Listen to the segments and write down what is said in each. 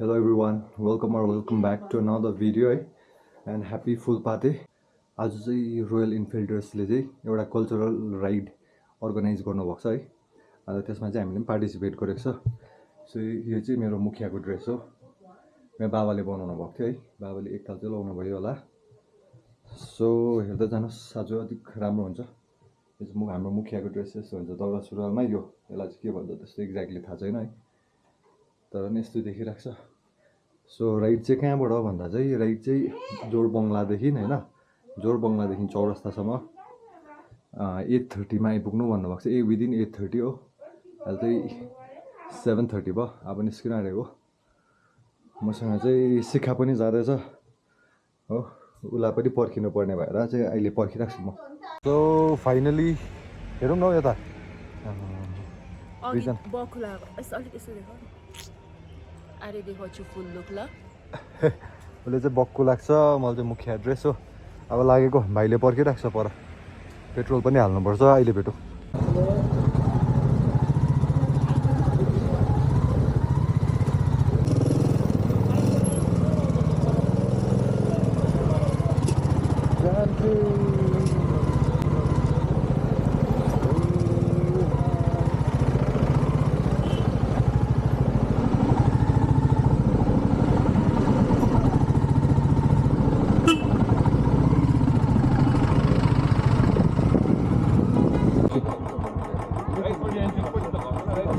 Hello everyone, welcome back to another video and happy फुलपाते। आज चाहिँ royal इन्फिल्डर्सले चाहिँ एउटा कल्चरल राइड अर्गनाइज गर्नुभएको छ है। अन्त त्यसमा चाहिँ हामीले पनि पार्टिसिपेट गरेको छ। सो यो चाहिँ मेरो मुखियाको ड्रेस हो। मेरो बाबाले बनाउनु भएको थियो है। बाबाले एकताल चाहिँ लाउनु भयो होला। सो हेर्दै जानुहोस्, आज अलिक राम्रो हुन्छ। यो चाहिँ हाम्रो मुखियाको ड्रेस यस्तो हुन्छ, दौरा सुरुवालमा यो यसलाई चाहिँ के भन्छ त्यस्तो एक्ज्याक्टली थाहा छैन है, तर नि यस्तो देखिरहेको छ। सो राइड चाहिँ कहाँबाट भन्दा चाहिँ राइड चाहिँ जोरबङ्गलादेखि होइन, जोरबङ्गलादेखि चौरस्तासम्म 8:30मा आइपुग्नु भन्नुभएको छ। विदिन 8:30 हो। अहिले चाहिँ 7:30 भयो, अब निस्किन आँटेको। मसँग चाहिँ शिखा पनि जाँदैछ हो, उसलाई पनि पर्खिनु पर्ने भएर चाहिँ अहिले पर्खिरहेको छु म। सो फाइनली हेरौँ न यता उसले चाहिँ बक्कु लाग्छ, मलाई चाहिँ मुखिया ड्रेस हो। अब लागेको भाइले पर्खिरहेको छ पर, पेट्रोल पनि हाल्नुपर्छ। अहिले भेटौँ।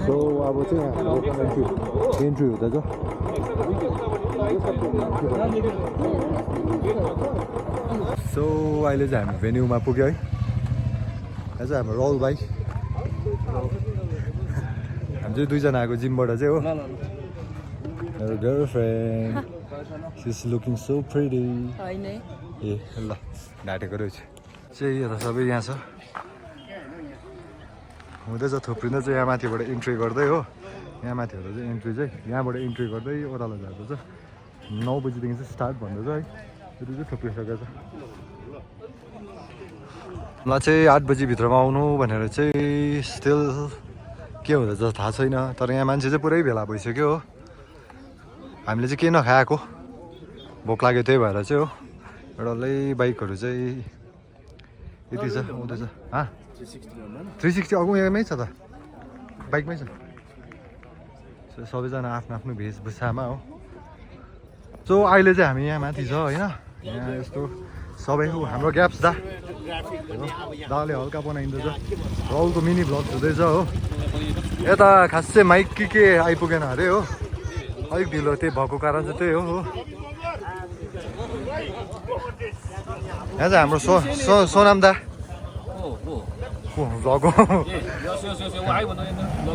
सो अब चाहिँ इन्ट्री हुँदैछ। सो अहिले चाहिँ हामी भेन्यूमा पुग्यो है। यहाँ चाहिँ हाम्रो राहुल भाइ, हामी चाहिँ दुईजना आएको जिमबाट चाहिँ हो। मेरो girlfriend, she is looking so pretty. ए ल ढाँटेको रहेछ चाहिँ यो त सबै यहाँ छ। हुँदैछ थुप्रिँदै चाहिँ यहाँ माथिबाट इन्ट्री गर्दै हो। यहाँ माथिबाट चाहिँ इन्ट्री चाहिँ यहाँबाट इन्ट्री गर्दै ओह्रालो जाँदैछ। 9 बजीदेखि चाहिँ स्टार्ट भन्दैछ है। त्यो चाहिँ थुप्रिसकेको छ। मलाई चाहिँ 8 बजीभित्रमा आउनु भनेर चाहिँ स्टिल के हुँदैछ थाहा छैन, तर यहाँ मान्छे चाहिँ पुरै भेला भइसक्यो हो। हामीले चाहिँ केही नखाएको, भोक लाग्यो त्यही भएर चाहिँ हो। एउटालै बाइकहरू चाहिँ यति छ आउँदैछ। 360 अगु यहाँमै छ त, बाइकमै छ। सबैजना आफ्नो आफ्नो वेशभूषामा हो। सो अहिले चाहिँ हामी यहाँ माथि छ होइन। यहाँ यस्तो सबैको हाम्रो ग्याप्स दाले हल्का बनाइँदैछ। राहुलको मिनी भ्लग हुँदैछ हो। यता खास चाहिँ माइक के आइपुगेन अरे हो, अलिक ढिलो त्यही भएको कारण चाहिँ त्यही हो। यहाँ चाहिँ हाम्रो सोनाम दा भ्लग हो।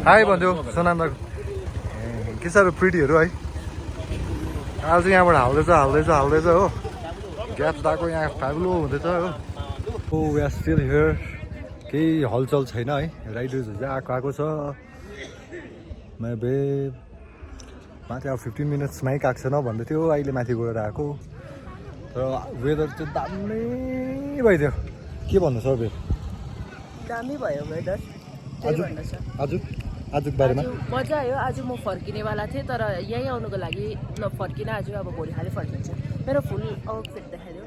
हाई भन्थ्यो सोनाम दाको। के साह्रो प्रिटीहरू है। आज चाहिँ यहाँबाट हाल्दैछ हो। ग्याप्स दाको यहाँ फ्याबुलो हुँदैछ हो। Oh we are still here. केही हलचल छैन है। राइडर्सहरू चाहिँ आएको छ। बे माथि अब 15 मिनट्समै आएको छैन भन्दै थियो, अहिले माथि गएर आएको। तर वेदर चाहिँ दामी भइदियो। के भन्नु सर वेदर दामी भयो वेदर। आजको बारेमा मजा आयो। आज म फर्किनेवाला थिएँ, तर यहीँ आउनुको लागि नफर्किन आज, अब भोलि खालि फर्किन्छ। मेरो फुल आउटफिट देखाइदेऊ न।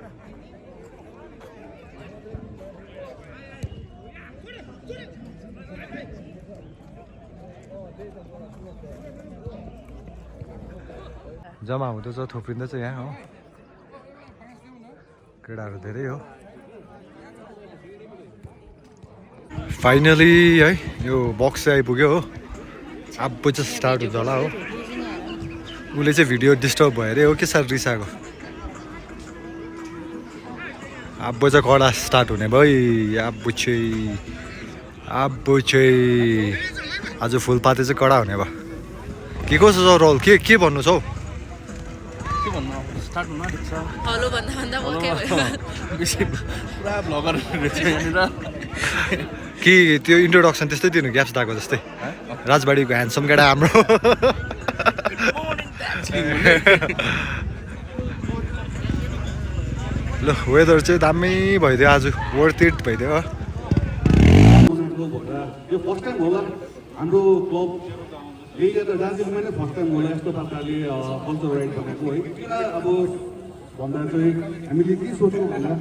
जम्मा हुँदैछ, थुप्रिँदैछ यहाँ हो। केटाहरू धेरै हो। फाइनली है यो बक्स चाहिँ आइपुग्यो हो। अब चाहिँ स्टार्ट हुन्छ होला हो। उसले चाहिँ भिडियो डिस्टर्ब भयो अरे हो, के साह्रो रिसाएको। अब चाहिँ कडा स्टार्ट हुने भयो। अब चाहिँ आज फुलपाते चाहिँ कडा हुने भयो। के कसो छ राहुल, के भन्नु छ हौ? हेलो भन्दा बोल्कै भयो। कि त्यो इन्ट्रोडक्सन त्यस्तै दिनु, ग्याप्स दाको जस्तै। राजबाडीको ह्यान्डसम केटा हाम्रो। ल वेदर चाहिँ दामी भइदियो आज, वर्थ इट भइदियो। यो फर्स्ट टाइम होला हाम्रो क्लब यही त दार्जिलिङमा नै फर्स्ट टाइम होला यस्तो प्रकारले कल्चर राइड बनाएको है। किन अब भन्दा चाहिँ हामीले के सोच्यौँ भन्दा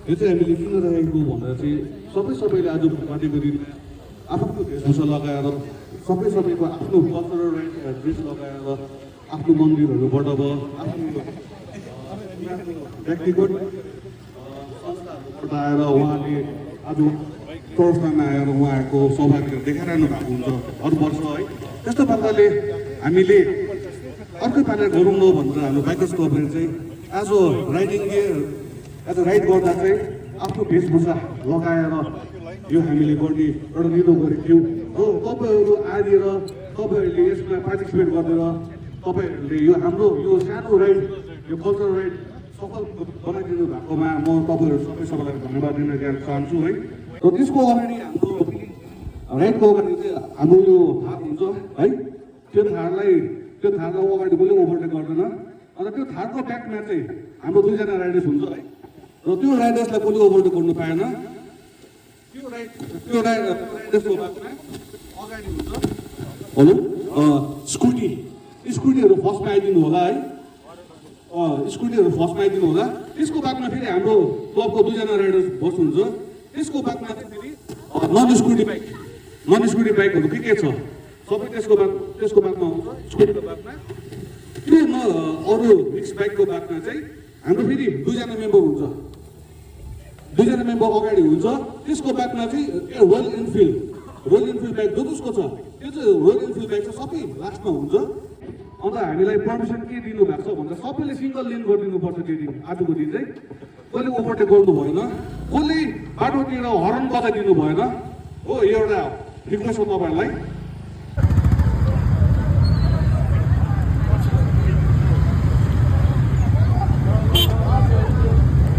यो चाहिँ हामीले किन राखेको भन्दा चाहिँ सबैले आज फुलपातीको दिन आफ्नो वेशभूषा लगाएर सबैको आफ्नो कल्चरल राइड ड्रेस लगाएर आफ्नो मन्दिरहरूबाट अब आफ्नो व्यक्तिगत संस्थाहरूबाट आएर उहाँले आज चौरस्तामा आएर उहाँहरूको सौभाग्य देखाइरहनु भएको हुन्छ हर वर्ष है। त्यस्तो प्रकारले हामीले अर्कै पारेर गरौँ न भनेर हाम्रो बाइकर्स क्लबले चाहिँ एज राइड गर्दा चाहिँ आफ्नो वेशभूषा लगाएर यो हामीले गर्ने एउटा निर्णय गरेको थियौँ र तपाईँहरू आएर तपाईँहरूले यसमा पार्टिसिपेट गरेर तपाईँहरूले यो हाम्रो यो सानो राइड यो कल्चरल राइड सफल बनाइदिनु भएकोमा म तपाईँहरू सबैलाई धन्यवाद दिन चाहन्छु है। र त्यसको अगाडि हाम्रो राइडको अगाडि चाहिँ हाम्रो यो थार हुन्छ है, त्यो थारलाई अगाडि कसले ओभरटेक गर्दैन। अन्त त्यो थारको ब्याकमा चाहिँ हाम्रो 2 जना राइडर्स हुन्छ है, र त्यो राइडर्सलाई कसले ओभरटेक गर्नु पाएन। त्यो राइडर्सको ब्याकमा अगाडि हुन्छ हेलो स्कुटीहरू फर्स्टमा आइदिनु होला है, स्कुटीहरू फर्स्टमा आइदिनु होला। त्यसको बादमा फेरि हाम्रो क्लबको 2 जना राइडर्स बस्नुहुन्छ। त्यसको बादमा फेरि नन स्कुटी बाइकहरू के छ सबै त्यसको बादमा आउँछ। स्कुटीको बादमा त्यो अरू मिक्स बाइकको बादमा चाहिँ हाम्रो फेरि 2 जना मेम्बर हुन्छ, 2 जना मेम्बर अगाडि हुन्छ। त्यसको बादमा चाहिँ रोयल इनफिल्ड बाइक जसको छ त्यो चाहिँ रोयल इनफिल्ड बाइक चाहिँ सबै लास्टमा हुन्छ। अन्त हामीलाई पर्मिसन के दिनुभएको छ भन्दा सबैले सिङ्गल लेन गरिदिनुपर्छ त्यो दिन। आजको दिन चाहिँ कसले ओभरटेक गर्नु भएन, कसले बाटोतिर हर्न बजाइदिनु भएन हो। यो एउटा रिक्वेस्ट हो तपाईँहरूलाई।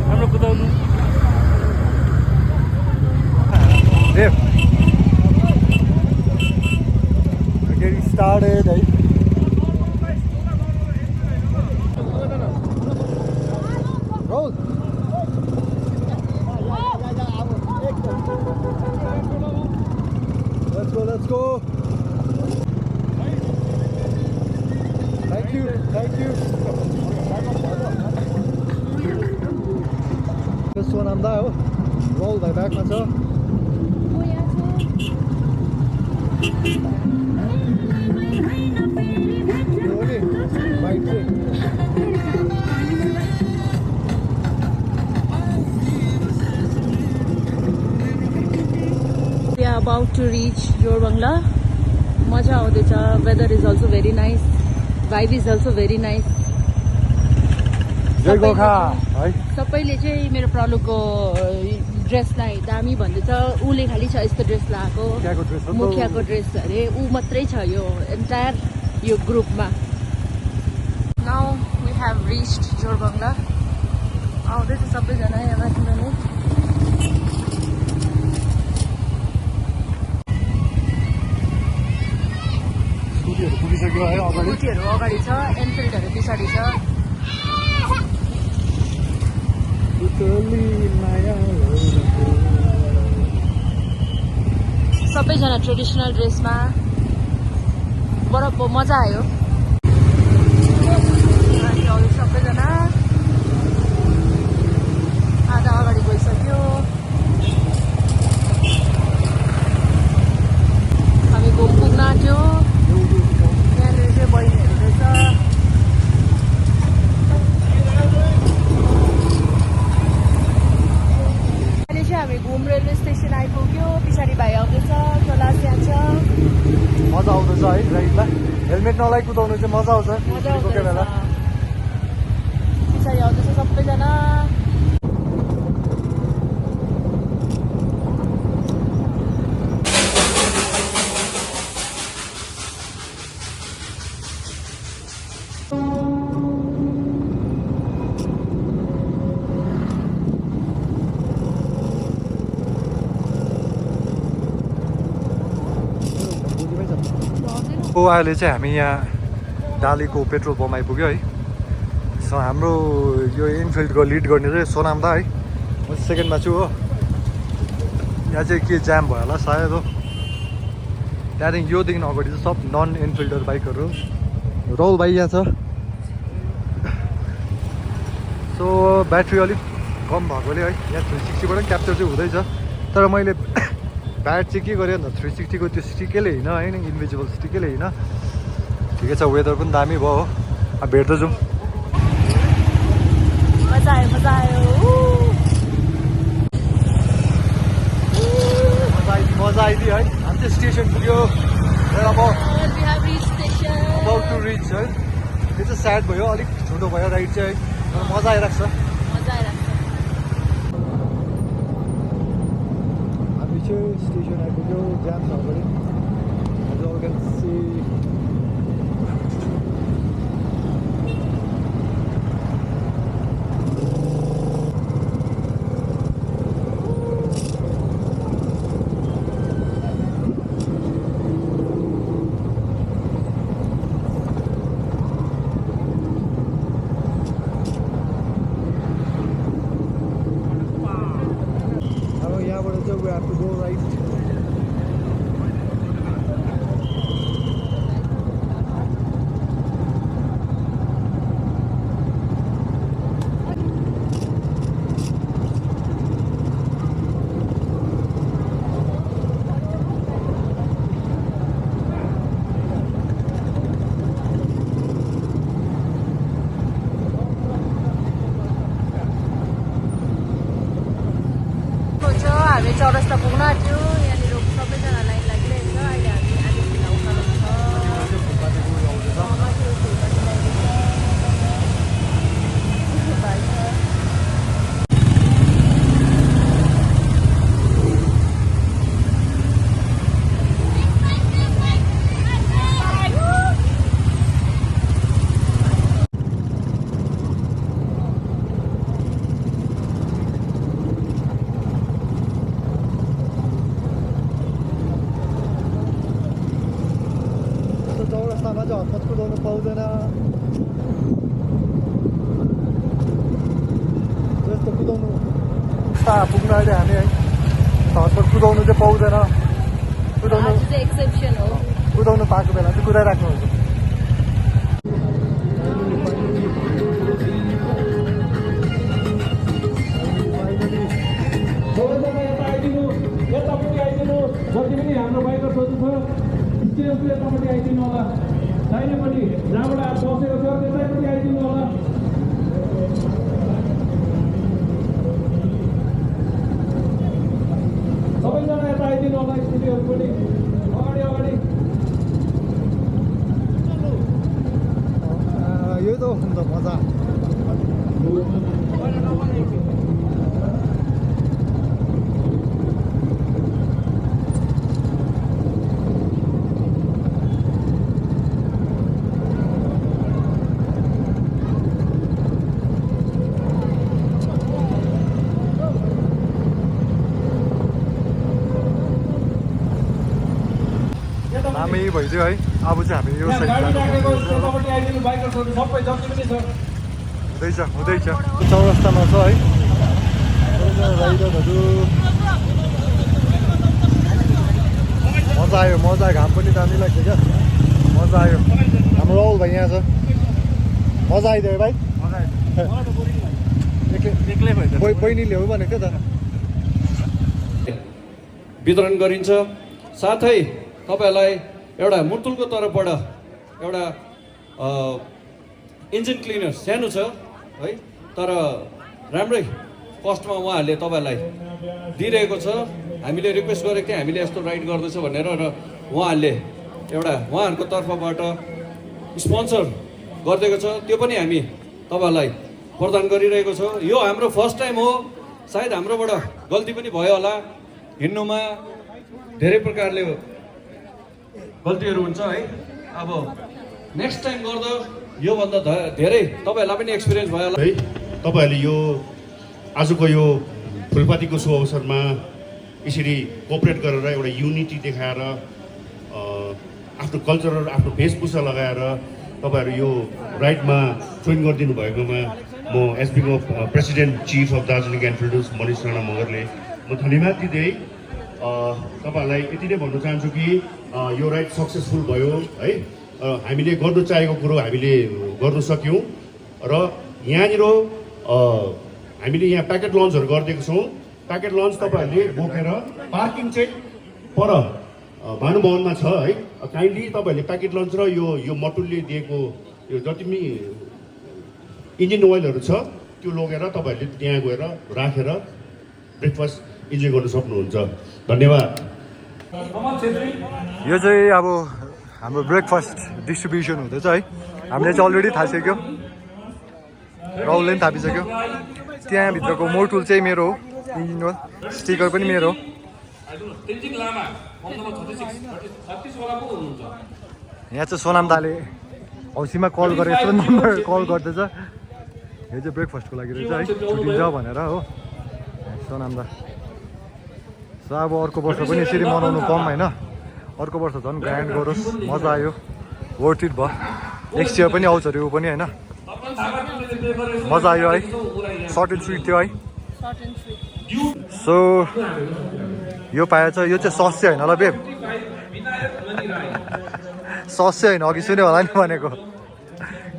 हाम्रो कुदाउनु getting started है। Roll. Let's go. Thank you. This one I'm there. Roll by back myself. We are about to reach Jorbangla. मजा आउँदैछ। Weather is also very nice, vibe is also very nice. सबैले चाहिँ मेरो प्रलुको ड्रेसलाई दामी भन्दैछ। उसले खालि छ यस्तो ड्रेस लगाएको, मुखियाको ड्रेस अरे ऊ मात्रै छ यो एन्टायर यो ग्रुपमा। Now we have reached Jorebunglow. आउँदैछ सबैजना यहाँ माथि माने। स्कुटीहरू अगाडि छ, एनफिल्डहरू पछाडि छ। सबैजना ट्रेडिसनल ड्रेसमा बडो मजा आयो। सबैजना आधा अगाडि गइसक्यो। हामी घुम पुग्न आँट्यो। यहाँनिर चाहिँ बहिनीहरू रहेछ। अहिले चाहिँ हामी घुम रेलवे स्टेसन आइपुग्यो। पछाडि भाइ आउँदैछ, खोला त्यहाँ छ। मजा आउँदैछ है राइडलाई। हेलमेट नलाइ कुदाउनु चाहिँ मजा आउँछ। पछाडि आउँदैछ सबैजना। अहिले चाहिँ हामी यहाँ डालीको पेट्रोल पम्प आइपुग्यो है। सो हाम्रो यो इनफिल्डको लिड गर्ने चाहिँ सोनाम दा है। म सेकेन्डमा छु हो। यहाँ चाहिँ के जाम भयो होला सायद हो। त्यहाँदेखि योदेखि अगाडि चाहिँ सब नन इनफिल्डर बाइकहरू राहुल भाइ यहाँ छ सो ब्याट्री अलिक कम भएकोले है यहाँ 360बाट पनि क्याप्चर चाहिँ हुँदैछ तर मैले ब्याट चाहिँ के गरेँ भन्दा 360को त्यो स्टिकैले होइन इन्भिजिबल स्टिकैले होइन ठिकै छ वेदर पनि दामी भयो हो अब भेट्दै जाउँ मजा आयो मजा आइदियो है हामी चाहिँ स्टेसन पुग्यो अबाउट टु रिच है त्यो चाहिँ स्याड भयो अलिक छोटो भयो राइड चाहिँ है तर मजा आइरहेको छ हामी चाहिँ स्टेसन आइपुग्यो जाम छ अगाडि we have to go right. चौरस्ता पुग्न आँट्यो यहाँनिर सबैजना लाइन लागिरहेको छ अहिले हामी आधी भिल्ला उकालो चौरस्तामा चाहिँ हतपत कुदाउनु पाउँदैन जस्तो कुदाउनु पुग्नु अहिले हामी है हतपत कुदाउनु चाहिँ पाउँदैन एक्सेप्सन हो कुदाउनु पाएको बेला चाहिँ कुदाइराख्नुहुन्छ जति पनि हाम्रो बाइकर्सहरू छ स्टेजले यतापट्टि आइदिनु होला दाहिनेपट्टि जहाँबाट बसेको छ त्यतैपट्टि आइदिनु होला सबैजना यता आइदिनु होला स्कुटीहरू पनि अगाडि अगाडि यो त हो नि त मजा हामी भइदियो है अब चाहिँ हामी यो साइड हुँदैछ चौरस्तामा छ है राइडरहरू मजा आयो घाम पनि दामी लाग्यो क्या मजा आयो हाम्रो राहुल भाइ यहाँ छ मजा आइदियो भाइ एक्लै बहिनीले हो भनेको त वितरण गरिन्छ साथै तपाईहरूलाई एउटा मुर्तुलको तर्फबाट एउटा इन्जिन क्लिनर सानो छ है तर राम्रै कस्टमा उहाँहरूले तपाईँहरूलाई दिइरहेको छ हामीले रिक्वेस्ट गरेको थियौँ हामीले यस्तो राइड गर्दैछ भनेर र उहाँहरूले एउटा उहाँहरूको तर्फबाट स्पोन्सर गरिदिएको छ त्यो पनि हामी तपाईँहरूलाई प्रदान गरिरहेको छौँ यो हाम्रो फर्स्ट टाइम हो सायद हाम्रोबाट गल्ती पनि भयो होला हिँड्नुमा धेरै प्रकारले गल्तीहरू हुन्छ है अब नेक्स्ट टाइम गर्दा योभन्दा धेरै तपाईँहरूलाई पनि एक्सपिरियन्स भयो होला है तपाईँहरूले यो आजको यो फुलपातीको सो अवसरमा यसरी कोअपरेट गरेर एउटा युनिटी देखाएर आफ्नो कल्चरल आफ्नो वेशभूषा लगाएर तपाईँहरू यो राइडमा जोइन गरिदिनु भएकोमा म एसपीको president chief of Darjeeling Enfielders Manish Rana मगरले म धन्यवाद दिँदै तपाईँहरूलाई यति नै भन्न चाहन्छु कि यो राइड सक्सेसफुल भयो है। हामीले गर्नु चाहेको कुरो हामीले गर्नु सक्यौँ र यहाँनिर हामीले यहाँ प्याकेट लन्चहरू गरिदिएको छौँ। प्याकेट लन्च तपाईँहरूले बोकेर पार्किङ चाहिँ पर भानुभवनमा छ है। काइन्डली तपाईँहरूले प्याकेट लन्च र यो मटुलले दिएको यो जति पनि इन्जिन ओइलहरू छ त्यो लगेर तपाईँहरूले त्यहाँ गएर राखेर ब्रेकफास्ट इन्जोय गर्न सक्नुहुन्छ। धन्यवाद। यो चाहिँ अब हाम्रो ब्रेकफास्ट डिस्ट्रिब्युसन हुँदैछ है। हामीले चाहिँ अलरेडी थालिसक्यो, राहुलले पनि थापिसक्यो। त्यहाँभित्रको मोटुल चाहिँ मेरो हो, इन्जिन ओइल स्टिकर पनि मेरो हो। यहाँ चाहिँ सोनाम दाले हौसीमा कल गरेर यस्तो नम्बर कल गर्दैछ। यो चाहिँ ब्रेकफास्टको लागि रहेछ है, छुट्टिन्छ भनेर हो सोनाम दा। सो अब अर्को वर्ष पनि यसरी मनाउनु कम होइन, अर्को वर्ष झन् ग्रान्ड गरोस्, मजा आयो, वर्थ इट भयो। नेक्स्ट इयर पनि आउँछ अरे ऊ पनि होइन, मजा आयो है। सर्ट एन्ड स्विट थियो है। सो यो पाएछ, यो चाहिँ सस चाहिँ होइन ल बेब, सस चाहिँ होइन, अघि सुन्यो होला नि भनेको।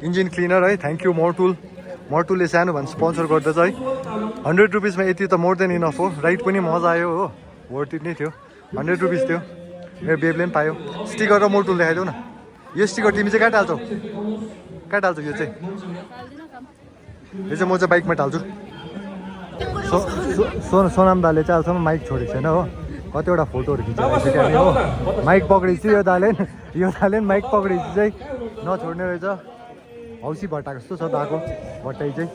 इन्जिन क्लिनर है, थ्याङ्क यू मोटुल। मोटुलले सानो भन्छ स्पोन्सर गर्दैछ है। 100 रुपिसमा यति त मोर देन इनफ हो। राइड पनि मजा आयो हो, वर्थ इट नै थियो। 100 रुपिस थियो, मेरो बेबले पनि पायो। स्टिकर र मोटुल देखाइदेऊ न। यो स्टिकर तिमी चाहिँ कहाँ टाल्छौ? कहाँ टाल्छौ? यो चाहिँ म चाहिँ बाइकमा टाल्छु। सोनाम दाले चाहिँ अहिलेसम्म माइक छोडेको छैन हो, कतिवटा फोटोहरू खिचिरहेको छ हो। माइक पक्रेको छु, यो दाले माइक पक्रेको चाहिँ नछोड्ने रहेछ। हौसी भट्टाको जस्तो छ दाको भट्टाइ चाहिँ।